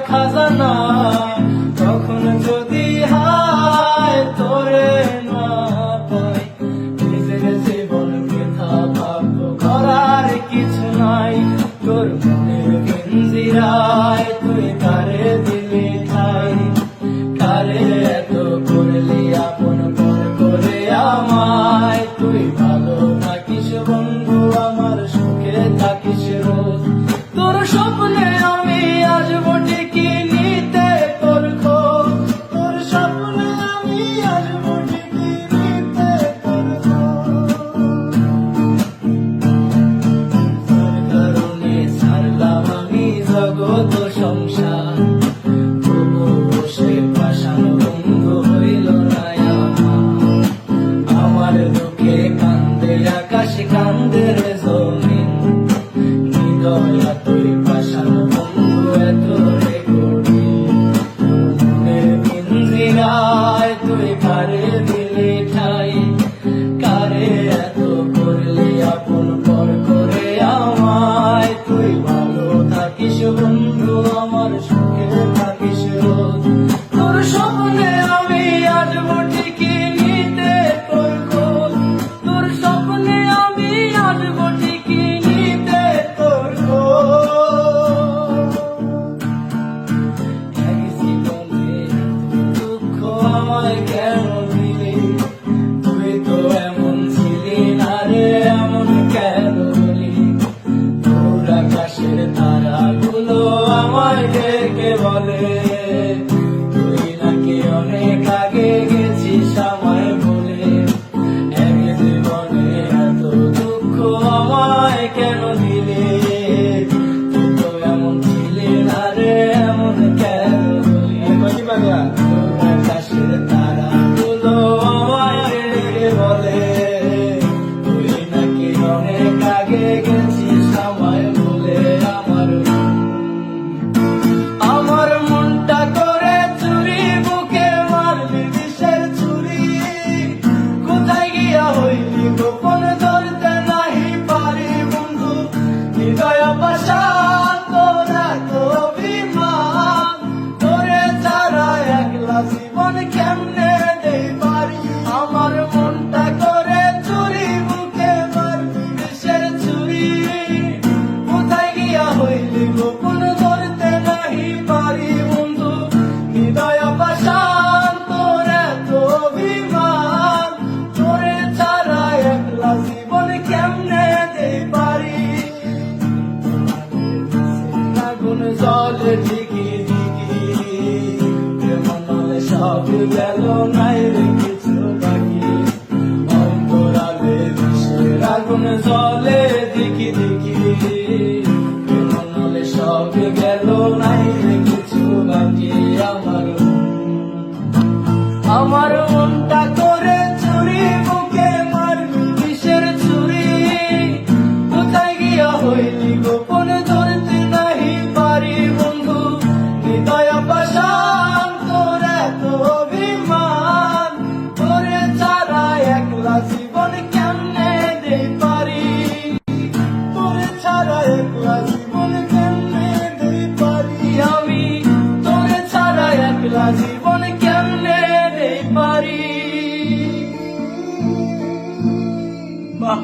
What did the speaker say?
খাজানা, তখন যদি হায় তোরে না পাই, নিজের জীবন বৃথা ভাববো, করার কিছু নাই। তোর মনের পিঞ্জিরায় তুই কারে দিলি ঠাই, কারে এত করলি আপন পর করে আমায়। তুই ভালো থাকিস বন্ধু, আমার সুখে থাকিস রোজ। তোর স্বপ্নে আমি আসবো ঠিকই নিতে তোর খোঁজ, তোর স্বপ্নে আমি আসবো ঠিকই নিতে তোর খোঁজ। তোর কারণে ছাড়লাম আমি জগৎ সংসার, তবু বসে পাষাণ বন্ধু হইল না আমার। আমার দুঃখে কান্দে আকাশ, কান্দে রে জমিন, হৃদয়া তুই পাষাণ বন্ধু এত রে কঠিন। মনের পিঞ্জিরায় তুই কারে দিলি ঠাই, কারে এত করলি আপন পর করে আমায়। তুই ভালো থাকিস বন্ধু, আমার সুখে থাকিস রোজ। তোর স্বপ্নে আমি আসবো ঠিকই নিতে তোর খোঁজ, তোর স্বপ্নে আমি আসবো ঠিকই নিতে তোর খোঁজ। এক জীবনে দুঃখ আমায় কেন দিলি, তুই তো এমন ছিলি না রে, এমন কেন হলি। তোর আকাশের তারাগুলো আমায় ডেকে বলে, তুই নাকি অনেক আগে গেছিস আমায় বলে। এক জীবনে এত দুঃখ আমায় কেন দিলি, তুই তো এমন ছিলি না রে, এমন কেন হলি। তোর আকাশের তারাগুলো আমায় ডেকে বলে, তুই নাকি অনেক আগে গেছিস আমায় বলে। আমার মনটা করে চুরি, বুকে মারলি বিষের ছুরি, কোথায় গিয়া হইলি গোপন ধরতে নাহি পারি বন্ধু। হৃদয় পাষাণ তোর এত অভিমান, তোরে ছাড়া একলা জীবন কেমনে দেই পারি। আমার মনটা করে চুরি, বুকে মারলি বিষের ছুরি, কোথায় গিয়া হইলি গোপন ধরতে নাহি পারি বন্ধু। হৃদয় পাষাণ তোর এত অভিমান, তোরে ছাড়া একলা জীবন কেমনে দেই পারি। আগুন জলে ঠিকই ঠিকই, প্রেম নলে সব গেল, নাই রে কিছু বাকি। অন্তরালে বিষের আগুন জলে দেখি দেখি, প্রেম নলে সব গেল, নাই রে কিছু বাকি। আমার মনটা করে চুরি, বুকে মারলি বিষের ছুরি, কোথায় গিয়া হইলি গোপন ধরতে নাহি পারি বন্ধু। হৃদয় পাষাণ তোর এত অভিমান, তোরে ছাড়া একলা জীবন কেমনে দেই পারি। তোরে ছাড়া একলা জীবন কেমনে দেই পারি আমি, তোরে ছাড়া একলা জীবন কেমনে দেই পারি। বাহ,